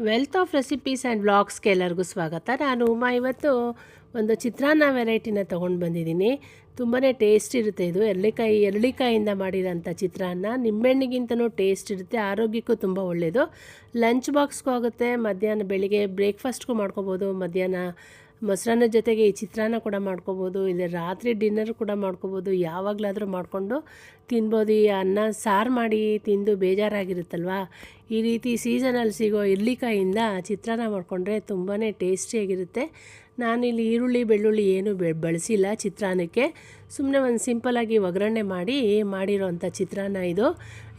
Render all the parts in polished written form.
Wealth of recipes and ವ್ಲಾಗ್ಸ್ಗೆ ಎಲ್ಲರಿಗೂ ಸ್ವಾಗತ. ನಾನು ಉಮಾ. ಇವತ್ತು ಒಂದು ಚಿತ್ರಾನ್ನ ವೆರೈಟಿನ ತೊಗೊಂಡು ಬಂದಿದ್ದೀನಿ. ತುಂಬಾ ಟೇಸ್ಟ್ ಇರುತ್ತೆ. ಇದು ಎರಳಿಕಾಯಿಂದ ಮಾಡಿರೋಂಥ ಚಿತ್ರಾನ್ನ. ನಿಂಬೆಹಣ್ಣಿಗಿಂತನೂ ಟೇಸ್ಟ್ ಇರುತ್ತೆ, ಆರೋಗ್ಯಕ್ಕೂ ತುಂಬ ಒಳ್ಳೆಯದು. ಲಂಚ್ ಬಾಕ್ಸ್ಗೂ ಆಗುತ್ತೆ, ಮಧ್ಯಾಹ್ನ ಬೆಳಿಗ್ಗೆ ಬ್ರೇಕ್ಫಾಸ್ಟ್ಗೂ ಮಾಡ್ಕೊಬೋದು, ಮಧ್ಯಾಹ್ನ ಮೊಸರನ್ನ ಜೊತೆಗೆ ಈ ಚಿತ್ರಾನ್ನ ಕೂಡ ಮಾಡ್ಕೊಬೋದು, ಇಲ್ಲ ರಾತ್ರಿ ಡಿನ್ನರ್ ಕೂಡ ಮಾಡ್ಕೊಬೋದು. ಯಾವಾಗಲಾದರೂ ಮಾಡಿಕೊಂಡು ತಿನ್ಬೋದು. ಈ ಅನ್ನ ಸಾರು ಮಾಡಿ ತಿಂದು ಬೇಜಾರಾಗಿರುತ್ತಲ್ವ, ಈ ರೀತಿ ಸೀಸನಲ್ಲಿ ಸಿಗೋ ಇರ್ಲಿಕಾಯಿಂದ ಚಿತ್ರಾನ್ನ ಮಾಡಿಕೊಂಡ್ರೆ ತುಂಬಾ ಟೇಸ್ಟಿಯಾಗಿರುತ್ತೆ. ನಾನಿಲ್ಲಿ ಈರುಳ್ಳಿ ಬೆಳ್ಳುಳ್ಳಿ ಏನೂ ಬಳಸಿಲ್ಲ ಚಿತ್ರಾನ್ನಕ್ಕೆ. ಸುಮ್ಮನೆ ಒಂದು ಸಿಂಪಲಾಗಿ ಒಗ್ಗರಣೆ ಮಾಡಿರೋಂಥ ಚಿತ್ರಾನ್ನ ಇದು.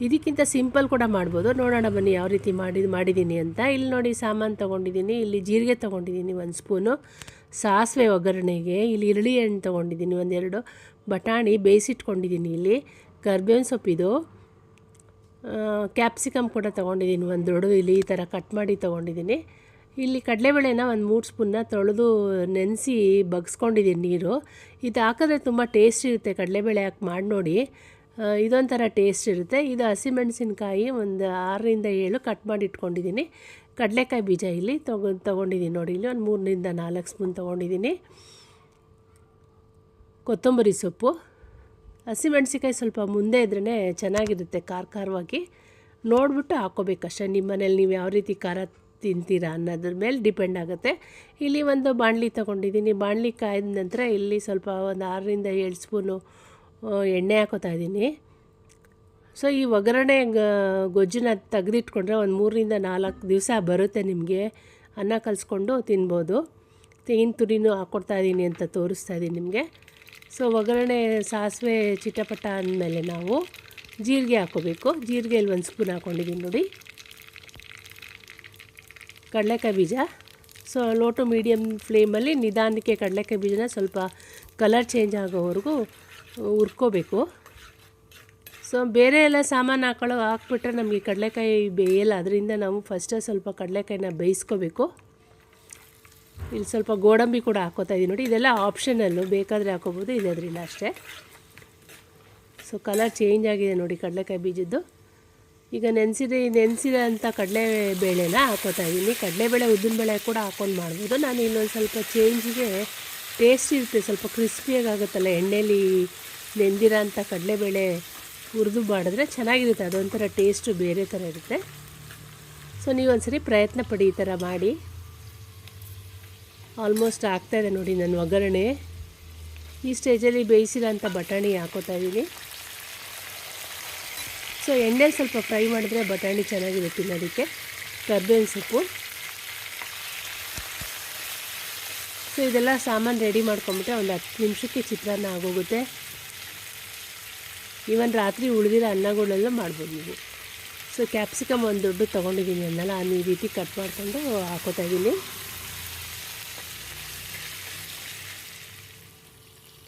ಇದಕ್ಕಿಂತ ಸಿಂಪಲ್ ಕೂಡ ಮಾಡ್ಬೋದು. ನೋಡೋಣ ಬನ್ನಿ ಯಾವ ರೀತಿ ಮಾಡಿದ್ದೀನಿ ಅಂತ. ಇಲ್ಲಿ ನೋಡಿ ಸಾಮಾನು ತೊಗೊಂಡಿದ್ದೀನಿ. ಇಲ್ಲಿ ಜೀರಿಗೆ ತೊಗೊಂಡಿದ್ದೀನಿ 1 ಸ್ಪೂನು, ಸಾಸಿವೆ ಒಗ್ಗರಣೆಗೆ. ಇಲ್ಲಿ ಈರುಳ್ಳಿ ಹಣ್ಣು ತೊಗೊಂಡಿದ್ದೀನಿ, 1-2 ಬಟಾಣಿ ಬೇಯಿಸಿಟ್ಕೊಂಡಿದ್ದೀನಿ. ಇಲ್ಲಿ ಕರ್ಬೇವಿನ ಸೊಪ್ಪಿದು, ಕ್ಯಾಪ್ಸಿಕಮ್ ಕೂಡ ತೊಗೊಂಡಿದ್ದೀನಿ, 1 ದೊಡ್ಡದು ಇಲ್ಲಿ ಈ ಥರ ಕಟ್ ಮಾಡಿ ತೊಗೊಂಡಿದ್ದೀನಿ. ಇಲ್ಲಿ ಕಡಲೆಬೇಳೆನ 1-3 ಸ್ಪೂನ್ನ ತೊಳೆದು ನೆನೆಸಿ ಬಗ್ಸ್ಕೊಂಡಿದ್ದೀನಿ ನೀರು. ಇದು ಹಾಕಿದ್ರೆ ತುಂಬ ಟೇಸ್ಟ್ ಇರುತ್ತೆ. ಕಡಲೆಬೇಳೆ ಹಾಕಿ ಮಾಡಿ ನೋಡಿ, ಇದೊಂಥರ ಟೇಸ್ಟ್ ಇರುತ್ತೆ. ಇದು ಹಸಿಮೆಣಸಿನ್ಕಾಯಿ ಒಂದು 6-7 ಕಟ್ ಮಾಡಿ ಇಟ್ಕೊಂಡಿದ್ದೀನಿ. ಕಡಲೆಕಾಯಿ ಬೀಜ ಇಲ್ಲಿ ತೊಗೊಂಡಿದ್ದೀನಿ ನೋಡಿ. ಇಲ್ಲಿ ಒಂದು 3-4 ಸ್ಪೂನ್ ತೊಗೊಂಡಿದ್ದೀನಿ. ಕೊತ್ತಂಬರಿ ಸೊಪ್ಪು, ಹಸಿಮೆಣಸಿನ್ಕಾಯಿ ಸ್ವಲ್ಪ ಮುಂದೆ ಇದ್ರೇ ಚೆನ್ನಾಗಿರುತ್ತೆ, ಖಾರವಾಗಿ ನೋಡಿಬಿಟ್ಟು ಹಾಕ್ಕೋಬೇಕಷ್ಟೇ. ನಿಮ್ಮ ಮನೇಲಿ ನೀವು ಯಾವ ರೀತಿ ಖಾರ ತಿಂತೀರಾ ಅನ್ನೋದ್ರ ಮೇಲೆ ಡಿಪೆಂಡ್ ಆಗುತ್ತೆ. ಇಲ್ಲಿ ಒಂದು ಬಾಣಲಿ ತೊಗೊಂಡಿದ್ದೀನಿ. ಬಾಣಲಿ ಕಾಯ್ದ ನಂತರ ಇಲ್ಲಿ ಸ್ವಲ್ಪ ಒಂದು 6-7 ಸ್ಪೂನು ಎಣ್ಣೆ ಹಾಕೋತಾ ಇದ್ದೀನಿ. ಸೊ ಈ ಒಗ್ಗರಣೆ ಗೊಜ್ಜನ್ನ ತೆಗೆದಿಟ್ಕೊಂಡ್ರೆ ಒಂದು 3-4 ದಿವಸ ಬರುತ್ತೆ ನಿಮಗೆ. ಅನ್ನ ಕಲಿಸ್ಕೊಂಡು ತಿನ್ಬೋದು. ತೆಂಗಿನ ತುರಿನೂ ಹಾಕ್ಕೊಡ್ತಾ ಇದ್ದೀನಿ ಅಂತ ತೋರಿಸ್ತಾ ಇದ್ದೀನಿ ನಿಮಗೆ. ಸೊ ಒಗ್ಗರಣೆ ಸಾಸಿವೆ ಚಿಟಪಟ ಅಂದಮೇಲೆ ನಾವು ಜೀರಿಗೆ ಹಾಕ್ಕೋಬೇಕು. ಜೀರಿಗೆ ಇಲ್ಲಿ 1 ಸ್ಪೂನ್ ಹಾಕ್ಕೊಂಡಿದ್ದೀನಿ ನೋಡಿ. ಕಡಲೆಕಾಯಿ ಬೀಜ, ಸೊ ಲೋ ಟು ಮೀಡಿಯಮ್ ಫ್ಲೇಮಲ್ಲಿ ನಿಧಾನಕ್ಕೆ ಕಡಲೆಕಾಯಿ ಬೀಜನ ಸ್ವಲ್ಪ ಕಲರ್ ಚೇಂಜ್ ಆಗೋವರೆಗೂ ಹುರ್ಕೋಬೇಕು. ಸೊ ಬೇರೆ ಎಲ್ಲ ಸಾಮಾನು ಹಾಕ್ಬಿಟ್ರೆ ನಮಗೆ ಕಡಲೆಕಾಯಿ ಬೇಯಲ್ಲ. ಅದರಿಂದ ನಾವು ಫಸ್ಟೇ ಸ್ವಲ್ಪ ಕಡಲೆಕಾಯಿನ ಬೇಯಿಸ್ಕೋಬೇಕು. ಇಲ್ಲಿ ಸ್ವಲ್ಪ ಗೋಡಂಬಿ ಕೂಡ ಹಾಕ್ಕೋತಾ ಇದ್ದೀನಿ ನೋಡಿ. ಇದೆಲ್ಲ ಆಪ್ಷನಲ್ಲು, ಬೇಕಾದರೆ ಹಾಕ್ಕೋಬೋದು, ಇಲ್ಲದ್ರಿಲ್ಲ ಅಷ್ಟೇ. ಸೊ ಕಲರ್ ಚೇಂಜ್ ಆಗಿದೆ ನೋಡಿ ಕಡಲೆಕಾಯಿ ಬೀಜದ್ದು. ಈಗ ನೆನೆಸಿರೋಂಥ ಕಡಲೆಬೇಳೆನ ಹಾಕ್ಕೋತಾ ಇದ್ದೀನಿ. ಕಡಲೆಬೇಳೆ ಉದ್ದಿನಬೇಳೆ ಕೂಡ ಹಾಕ್ಕೊಂಡು ಮಾಡ್ಬೋದು. ನಾನು ಇನ್ನೊಂದು ಸ್ವಲ್ಪ ಚೇಂಜಿಗೆ ಟೇಸ್ಟ್ ಇರುತ್ತೆ, ಸ್ವಲ್ಪ ಕ್ರಿಸ್ಪಿಯಾಗಿ ಆಗುತ್ತಲ್ಲ ಎಣ್ಣೆಲಿ ನೆಂದಿರೋ ಅಂಥ ಕಡಲೆಬೇಳೆ ಹುರಿದು ಮಾಡಿದ್ರೆ ಚೆನ್ನಾಗಿರುತ್ತೆ. ಅದೊಂಥರ ಟೇಸ್ಟು ಬೇರೆ ಥರ ಇರುತ್ತೆ. ಸೊ ನೀವೊಂದ್ಸರಿ ಪ್ರಯತ್ನ ಪಡಿ, ಈ ಥರ ಮಾಡಿ. ಆಲ್ಮೋಸ್ಟ್ ಆಗ್ತಾಯಿದೆ ನೋಡಿ ನನ್ನ ಒಗ್ಗರಣೆ. ಈ ಸ್ಟೇಜಲ್ಲಿ ಬೇಯಿಸಿರೋಂಥ ಬಟಾಣಿ ಹಾಕ್ಕೋತಾ ಇದ್ದೀನಿ. ಸೊ ಎಣ್ಣೆಲಿ ಸ್ವಲ್ಪ ಫ್ರೈ ಮಾಡಿದ್ರೆ ಬಟಾಣಿ ಚೆನ್ನಾಗಿರುತ್ತೆ ತಿನ್ನೋದಕ್ಕೆ. ಕರ್ಬೇವಿನ ಸೊಪ್ಪು. ಸೊ ಇದೆಲ್ಲ ಸಾಮಾನು ರೆಡಿ ಮಾಡ್ಕೊಂಬಿಟ್ರೆ ಒಂದು 10 ನಿಮಿಷಕ್ಕೆ ಚಿತ್ರಾನ್ನ ಆಗೋಗುತ್ತೆ. ಈವನ್ ರಾತ್ರಿ ಉಳಿದಿರೋ ಅನ್ನಗಳಲ್ಲೂ ಮಾಡ್ಬೋದು ನೀವು. ಸೊ ಕ್ಯಾಪ್ಸಿಕಮ್ ಒಂದು ದೊಡ್ಡ ತೊಗೊಂಡಿದ್ದೀನಿ ಅನ್ನಲ್ಲ, ಈ ರೀತಿ ಕಟ್ ಮಾಡಿಕೊಂಡು ಹಾಕೋತಾ ಇದ್ದೀನಿ.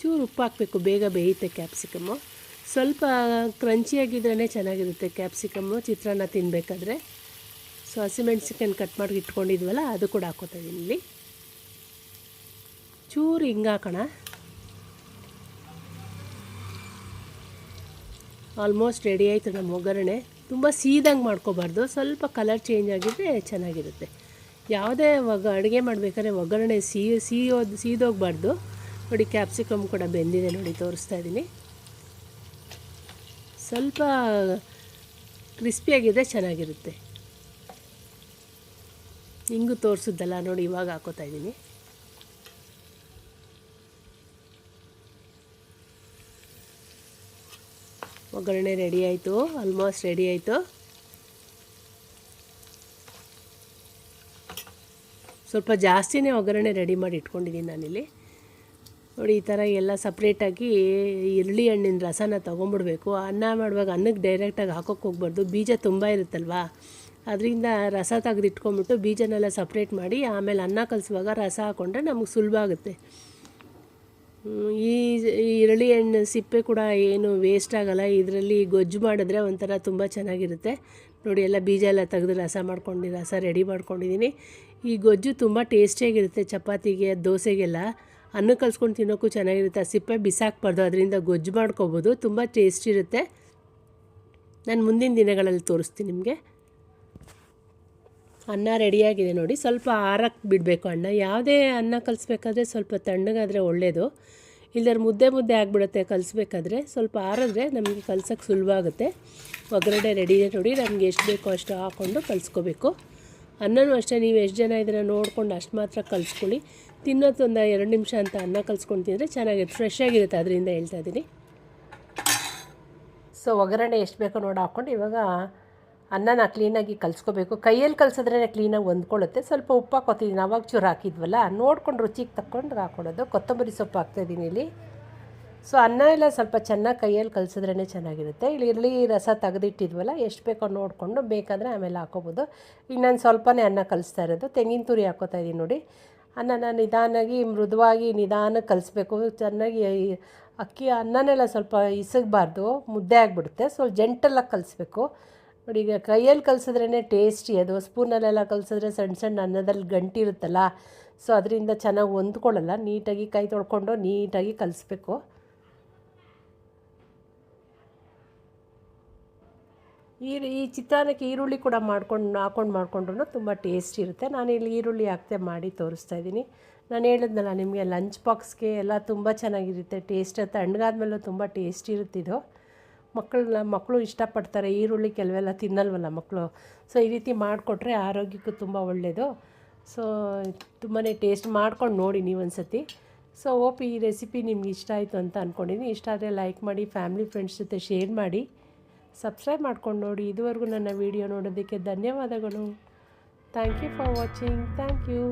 ಚೂರು ಉಪ್ಪು ಹಾಕಬೇಕು, ಬೇಗ ಬೇಯುತ್ತೆ ಕ್ಯಾಪ್ಸಿಕಮ್ಮು. ಸ್ವಲ್ಪ ಕ್ರಂಚಿಯಾಗಿದ್ರೇ ಚೆನ್ನಾಗಿರುತ್ತೆ ಕ್ಯಾಪ್ಸಿಕಮ್ಮು ಚಿತ್ರಾನ್ನ ತಿನ್ನಬೇಕಾದ್ರೆ. ಸೊ ಹಸಿಮೆಣ್ಸಿನ್ಕಾಯಿ ಕಟ್ ಮಾಡಿ ಇಟ್ಕೊಂಡಿದ್ವಲ್ಲ, ಅದು ಕೂಡ ಹಾಕ್ಕೋತಾ ಇದ್ದೀನಿ. ಇಲ್ಲಿ ಚೂರು ಹಿಂಗೆ ಹಾಕೋಣ. ಆಲ್ಮೋಸ್ಟ್ ರೆಡಿ ಆಯಿತು ನಮ್ಮ ಒಗ್ಗರಣೆ. ತುಂಬ ಸೀದಂಗೆ ಮಾಡ್ಕೋಬಾರ್ದು, ಸ್ವಲ್ಪ ಕಲರ್ ಚೇಂಜ್ ಆಗಿದ್ದರೆ ಚೆನ್ನಾಗಿರುತ್ತೆ. ಯಾವುದೇ ಅಡುಗೆ ಮಾಡಬೇಕಾದ್ರೆ ಒಗ್ಗರಣೆ ಸೀದೋಗಬಾರ್ದು. ನೋಡಿ ಕ್ಯಾಪ್ಸಿಕಮ್ ಕೂಡ ಬೆಂದಿದೆ ನೋಡಿ, ತೋರಿಸ್ತಾ ಇದ್ದೀನಿ. ಸ್ವಲ್ಪ ಕ್ರಿಸ್ಪಿಯಾಗಿದ್ದರೆ ಚೆನ್ನಾಗಿರುತ್ತೆ. ಹಿಂಗೂ ತೋರಿಸಿದ್ದಲ್ಲ ನೋಡಿ, ಇವಾಗ ಹಾಕೋತಾ ಇದ್ದೀನಿ. ಒಗ್ಗರಣೆ ರೆಡಿ ಆಯಿತು, ಆಲ್ಮೋಸ್ಟ್ ರೆಡಿ ಆಯಿತು. ಸ್ವಲ್ಪ ಜಾಸ್ತಿನೇ ಒಗ್ಗರಣೆ ರೆಡಿ ಮಾಡಿ ಇಟ್ಕೊಂಡಿದ್ದೀನಿ ನಾನಿಲ್ಲಿ ನೋಡಿ. ಈ ಥರ ಎಲ್ಲ ಸಪ್ರೇಟಾಗಿ ಈರುಳ್ಳಿ ಹಣ್ಣಿನ ರಸನ ತೊಗೊಂಬಿಡ್ಬೇಕು. ಅನ್ನ ಮಾಡುವಾಗ ಅನ್ನಕ್ಕೆ ಡೈರೆಕ್ಟಾಗಿ ಹಾಕೋಕ್ಕೆ ಹೋಗ್ಬಾರ್ದು, ಬೀಜ ತುಂಬ ಇರುತ್ತಲ್ವ. ಅದರಿಂದ ರಸ ತೆಗೆದಿಟ್ಕೊಂಬಿಟ್ಟು ಬೀಜನೆಲ್ಲ ಸಪ್ರೇಟ್ ಮಾಡಿ ಆಮೇಲೆ ಅನ್ನ ಕಲಿಸುವಾಗ ರಸ ಹಾಕ್ಕೊಂಡ್ರೆ ನಮಗೆ ಸುಲಭ ಆಗುತ್ತೆ. ಈ ಈರುಳ್ಳಿ ಹಣ್ಣು ಸಿಪ್ಪೆ ಕೂಡ ಏನು ವೇಸ್ಟ್ ಆಗೋಲ್ಲ. ಇದರಲ್ಲಿ ಗೊಜ್ಜು ಮಾಡಿದ್ರೆ ಒಂಥರ ತುಂಬ ಚೆನ್ನಾಗಿರುತ್ತೆ ನೋಡಿ. ಎಲ್ಲ ಬೀಜ ಎಲ್ಲ ತೆಗೆದು ರಸ ರೆಡಿ ಮಾಡ್ಕೊಂಡಿದ್ದೀನಿ. ಈ ಗೊಜ್ಜು ತುಂಬ ಟೇಸ್ಟಿಯಾಗಿರುತ್ತೆ. ಚಪಾತಿಗೆ, ದೋಸೆಗೆಲ್ಲ ಅನ್ನ ಕಲಿಸ್ಕೊಂಡು ತಿನ್ನೋಕ್ಕೂ ಚೆನ್ನಾಗಿರುತ್ತೆ. ಆ ಸಿಪ್ಪೆ ಬಿಸಾಕಬಾರ್ದು, ಅದರಿಂದ ಗೊಜ್ಜು ಮಾಡ್ಕೊಬೋದು, ತುಂಬ ಟೇಸ್ಟ್ ಇರುತ್ತೆ. ನಾನು ಮುಂದಿನ ದಿನಗಳಲ್ಲಿ ತೋರಿಸ್ತೀನಿ ನಿಮಗೆ. ಅನ್ನ ರೆಡಿಯಾಗಿದೆ ನೋಡಿ. ಸ್ವಲ್ಪ ಆರಕ್ಕೆ ಬಿಡಬೇಕು ಅನ್ನ. ಯಾವುದೇ ಅನ್ನ ಕಲಿಸ್ಬೇಕಾದ್ರೆ ಸ್ವಲ್ಪ ತಣ್ಣಗಾದರೆ ಒಳ್ಳೆಯದು, ಇಲ್ಲದ್ರೆ ಮುದ್ದೆ ಮುದ್ದೆ ಆಗಿಬಿಡುತ್ತೆ ಕಲಿಸ್ಬೇಕಾದ್ರೆ. ಸ್ವಲ್ಪ ಆರಿದ್ರೆ ನಮಗೆ ಕಲ್ಸೋಕ್ಕೆ ಸುಲಭ ಆಗುತ್ತೆ. ಒಗ್ಗರಣೆ ರೆಡಿ ಇದೆ ನೋಡಿ. ನಮಗೆ ಎಷ್ಟು ಬೇಕೋ ಅಷ್ಟು ಹಾಕ್ಕೊಂಡು ಕಲಿಸ್ಕೋಬೇಕು. ಅನ್ನನೂ ಅಷ್ಟೇ, ನೀವು ಎಷ್ಟು ಜನ ಇದನ್ನು ನೋಡ್ಕೊಂಡು ಅಷ್ಟು ಮಾತ್ರ ಕಲಿಸ್ಕೊಳ್ಳಿ. ತಿನ್ನೋದೊಂದು 2 ನಿಮಿಷ ಅಂತ ಅನ್ನ ಕಲಿಸ್ಕೊಂಡು ತಿಂದರೆ ಚೆನ್ನಾಗಿರುತ್ತೆ, ಫ್ರೆಶ್ ಆಗಿರುತ್ತೆ. ಅದರಿಂದ ಹೇಳ್ತಾ ಇದ್ದೀನಿ. ಸೊ ಒಗ್ಗರಣೆ ಎಷ್ಟು ಬೇಕೋ ನೋಡಿ ಹಾಕ್ಕೊಂಡು ಇವಾಗ ಅನ್ನನ ಕ್ಲೀನಾಗಿ ಕಲಿಸ್ಕೋಬೇಕು. ಕೈಯಲ್ಲಿ ಕಲಿಸಿದ್ರೇ ಕ್ಲೀನಾಗಿ ಹೊಂದ್ಕೊಳ್ಳುತ್ತೆ. ಸ್ವಲ್ಪ ಉಪ್ಪು ಹಾಕೋತಿದ್ದೀನಿ, ಅವಾಗ ಚೂರು ಹಾಕಿದ್ವಲ್ಲ, ನೋಡ್ಕೊಂಡು ರುಚಿಗೆ ತಕ್ಕೊಂಡು ಹಾಕ್ಕೊಡೋದು. ಕೊತ್ತಂಬರಿ ಸೊಪ್ಪು ಹಾಕ್ತಾಯಿದ್ದೀನಿ ಇಲ್ಲಿ. ಸೊ ಅನ್ನ ಎಲ್ಲ ಸ್ವಲ್ಪ ಚೆನ್ನಾಗಿ ಕೈಯಲ್ಲಿ ಕಲಿಸಿದ್ರೇ ಚೆನ್ನಾಗಿರುತ್ತೆ. ಇಲ್ಲಿ ಈರುಳ್ಳಿ ರಸ ತೆಗೆದಿಟ್ಟಿದ್ವಲ್ಲ, ಎಷ್ಟು ಬೇಕೋ ನೋಡಿಕೊಂಡು ಬೇಕಾದರೆ ಆಮೇಲೆ ಹಾಕೋಬೋದು. ಈಗ ನಾನು ಸ್ವಲ್ಪನೇ ಅನ್ನ ಕಲಿಸ್ತಾ ಇರೋದು. ತೆಂಗಿನ ತುರಿ ಹಾಕೋತಾ ಇದ್ದೀನಿ ನೋಡಿ. ಅನ್ನನ ನಿಧಾನಾಗಿ ಮೃದುವಾಗಿ ನಿಧಾನಕ್ಕೆ ಕಲಿಸ್ಬೇಕು. ಚೆನ್ನಾಗಿ ಅಕ್ಕಿ ಅನ್ನನೆಲ್ಲ ಸ್ವಲ್ಪ ಇಸಗಬಾರ್ದು, ಮುದ್ದೆ ಆಗಿಬಿಡುತ್ತೆ. ಸ್ವಲ್ಪ ಜೆಂಟಲಾಗಿ ಕಲಿಸ್ಬೇಕು ನೋಡಿ. ಈಗ ಕೈಯಲ್ಲಿ ಕಲಿಸಿದ್ರೇ ಟೇಸ್ಟಿ ಅದು. ಸ್ಪೂನಲ್ಲೆಲ್ಲ ಕಲಿಸಿದ್ರೆ ಸಣ್ಣ ಸಣ್ಣ ಅನ್ನದಲ್ಲಿ ಗಂಟಿರುತ್ತಲ್ಲ, ಸೊ ಅದರಿಂದ ಚೆನ್ನಾಗಿ ಹೊಂದ್ಕೊಳ್ಳಲ್ಲ. ನೀಟಾಗಿ ಕೈ ತೊಳ್ಕೊಂಡು ನೀಟಾಗಿ ಕಲಿಸ್ಬೇಕು. ಈ ಚಿತ್ರಾನ್ನಕ್ಕೆ ಈರುಳ್ಳಿ ಕೂಡ ಹಾಕ್ಕೊಂಡು ಮಾಡಿಕೊಂಡ್ರೂ ತುಂಬ ಟೇಸ್ಟ್ ಇರುತ್ತೆ. ನಾನು ಇಲ್ಲಿ ಈರುಳ್ಳಿ ಹಾಕ್ತೆ ಮಾಡಿ ತೋರಿಸ್ತಾ ಇದ್ದೀನಿ. ನಾನು ಹೇಳಿದ್ನಲ್ಲ ನಿಮಗೆ ಲಂಚ್ ಬಾಕ್ಸ್ಗೆ ಎಲ್ಲ ತುಂಬ ಚೆನ್ನಾಗಿರುತ್ತೆ. ಟೇಸ್ಟ್ ತಣ್ಣಗಾದ್ಮೇಲೂ ತುಂಬ ಟೇಸ್ಟ್ ಇರುತ್ತಿದ್ದು. ಮಕ್ಕಳು ಇಷ್ಟಪಡ್ತಾರೆ ಈರುಳ್ಳಿ, ಕೆಲವೆಲ್ಲ ತಿನ್ನಲ್ವಲ್ಲ ಮಕ್ಕಳು. ಸೊ ಈ ರೀತಿ ಮಾಡಿಕೊಟ್ರೆ ಆರೋಗ್ಯಕ್ಕೂ ತುಂಬ ಒಳ್ಳೆಯದು. ಸೊ ತುಂಬಾ ಟೇಸ್ಟ್ ಮಾಡ್ಕೊಂಡು ನೋಡಿ ನೀವೊಂದು ಸತಿ. ಸೊ ಈ ರೆಸಿಪಿ ನಿಮ್ಗೆ ಇಷ್ಟ ಆಯಿತು ಅಂತ ಅಂದ್ಕೊಂಡಿದ್ದೀನಿ. ಇಷ್ಟ ಆದರೆ ಲೈಕ್ ಮಾಡಿ, ಫ್ಯಾಮಿಲಿ ಫ್ರೆಂಡ್ಸ್ ಜೊತೆ ಶೇರ್ ಮಾಡಿ, ಸಬ್ಸ್ಕ್ರೈಬ್ ಮಾಡ್ಕೊಂಡು ನೋಡಿ. ಇದುವರೆಗೂ ನನ್ನ ವೀಡಿಯೋ ನೋಡೋದಕ್ಕೆ ಧನ್ಯವಾದಗಳು. Thank you for watching. Thank you.